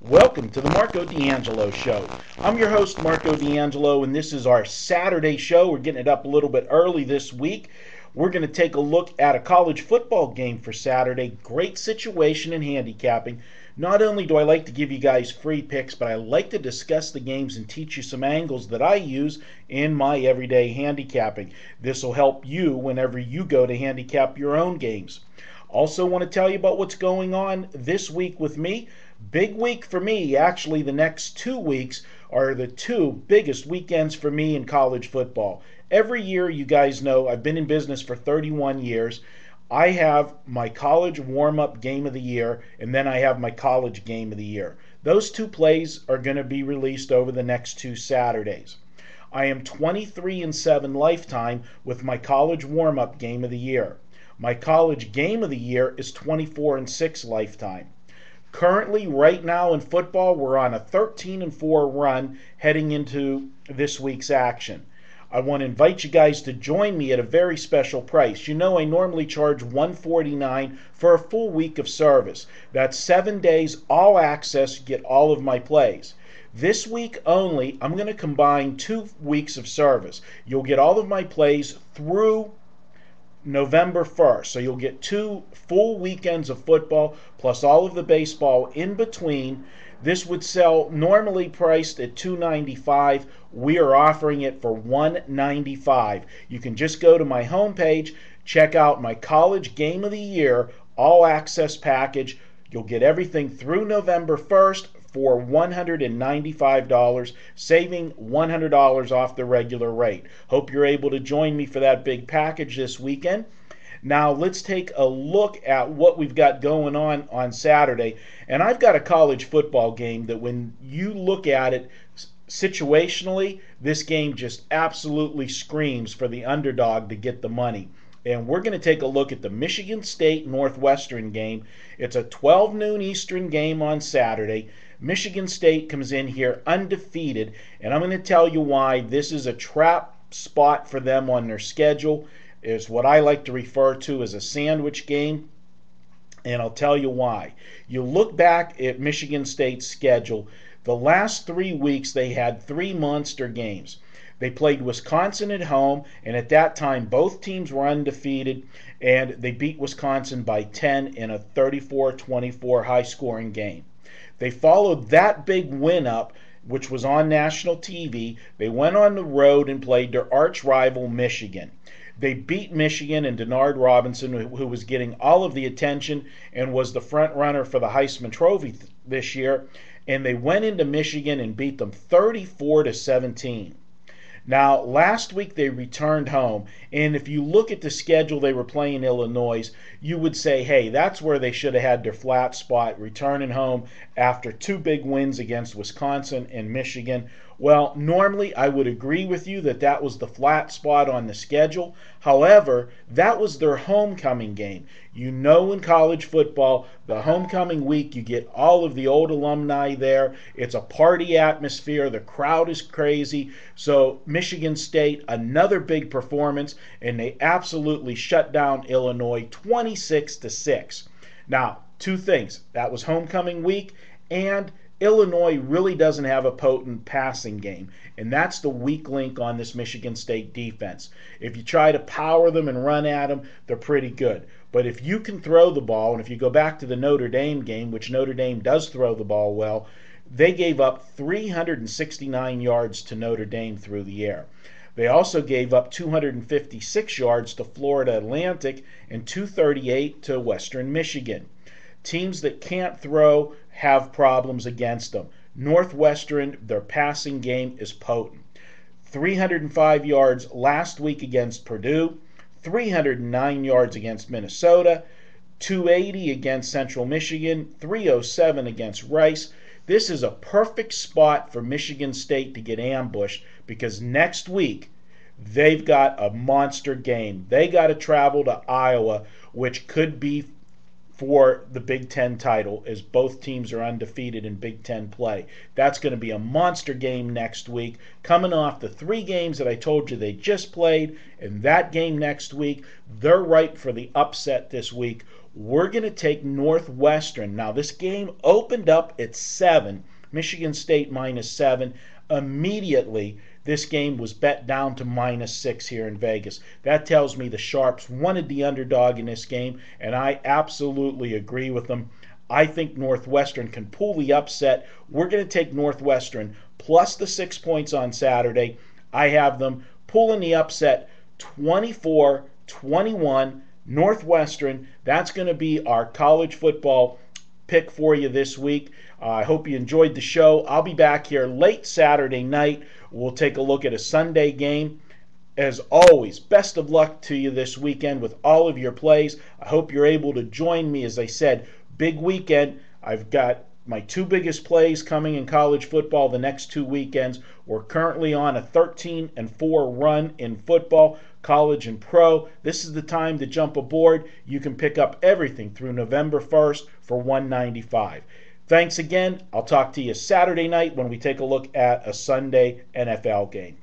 Welcome to the Marco D'Angelo Show. I'm your host, Marco D'Angelo, and this is our Saturday show. We're getting it up a little bit early this week. We're going to take a look at a college football game for Saturday. Great situation in handicapping. Not only do I like to give you guys free picks, but I like to discuss the games and teach you some angles that I use in my everyday handicapping. This will help you whenever you go to handicap your own games. Also want to tell you about what's going on this week with me. Big week for me. Actually, the next 2 weeks are the two biggest weekends for me in college football. Every year, you guys know, I've been in business for 31 years. I have my college warm-up game of the year, and then I have my college game of the year. Those two plays are going to be released over the next 2 Saturdays. I am 23-7 lifetime with my college warm-up game of the year. My college game of the year is 24-6 lifetime. Currently, right now in football, we're on a 13-4 run heading into this week's action. I want to invite you guys to join me at a very special price. You know, I normally charge $149 for a full week of service. That's 7 days, all access, you get all of my plays. This week only, I'm going to combine 2 weeks of service. You'll get all of my plays through November 1st. So you'll get 2 full weekends of football plus all of the baseball in between. This would sell normally priced at $295. We are offering it for $195. You can just go to my homepage, check out my college game of the year all access package. You'll get everything through November 1st for $195, saving $100 off the regular rate. Hope you're able to join me for that big package this weekend. Now let's take a look at what we've got going on Saturday. And I've got a college football game that when you look at it situationally, this game just absolutely screams for the underdog to get the money. And we're going to take a look at the Michigan State Northwestern game. It's a 12 noon Eastern game on Saturday. Michigan State comes in here undefeated, and I'm going to tell you why this is a trap spot for them on their schedule. It's what I like to refer to as a sandwich game, and I'll tell you why. You look back at Michigan State's schedule, the last 3 weeks they had 3 monster games. They played Wisconsin at home, and at that time both teams were undefeated, and they beat Wisconsin by 10 in a 34-24 high-scoring game. They followed that big win up, which was on national TV. They went on the road and played their arch rival Michigan. They beat Michigan and Denard Robinson, who was getting all of the attention and was the front runner for the Heisman Trophy this year. And they went into Michigan and beat them 34-17. Now, last week they returned home, and if you look at the schedule they were playing Illinois, you would say, hey, that's where they should have had their flat spot, returning home after 2 big wins against Wisconsin and Michigan. Well, normally I would agree with you that that was the flat spot on the schedule. However, that was their homecoming game. You know, in college football, the homecoming week, you get all of the old alumni there. It's a party atmosphere. The crowd is crazy. So Michigan State, another big performance, and they absolutely shut down Illinois 26-6. Now, 2 things. That was homecoming week, and Illinois really doesn't have a potent passing game, and that's the weak link on this Michigan State defense. If you try to power them and run at them, they're pretty good. But if you can throw the ball, and if you go back to the Notre Dame game, which Notre Dame does throw the ball well, they gave up 369 yards to Notre Dame through the air. They also gave up 256 yards to Florida Atlantic and 238 to Western Michigan. Teams that can't throw have problems against them. Northwestern, their passing game is potent. 305 yards last week against Purdue, 309 yards against Minnesota, 280 against Central Michigan, 307 against Rice. This is a perfect spot for Michigan State to get ambushed because next week they've got a monster game. They got to travel to Iowa, which could be for the Big Ten title, as both teams are undefeated in Big Ten play. That's going to be a monster game next week, coming off the 3 games that I told you they just played, and that game next week, they're ripe for the upset this week. we're going to take Northwestern. Now, this game opened up at 7, Michigan State -7. Immediately, this game was bet down to -6 here in Vegas. That tells me the Sharps wanted the underdog in this game, and I absolutely agree with them. I think Northwestern can pull the upset. We're going to take Northwestern plus the 6 points on Saturday. I have them pulling the upset 24-21. Northwestern. That's going to be our college football pick for you this week. I hope you enjoyed the show. I'll be back here late Saturday night. We'll take a look at a Sunday game. As always, best of luck to you this weekend with all of your plays. I hope you're able to join me. As I said, big weekend. I've got my 2 biggest plays coming in college football the next 2 weekends. We're currently on a 13-4 run in football, college and pro. This is the time to jump aboard. You can pick up everything through November 1st for $195. Thanks again. I'll talk to you Saturday night when we take a look at a Sunday NFL game.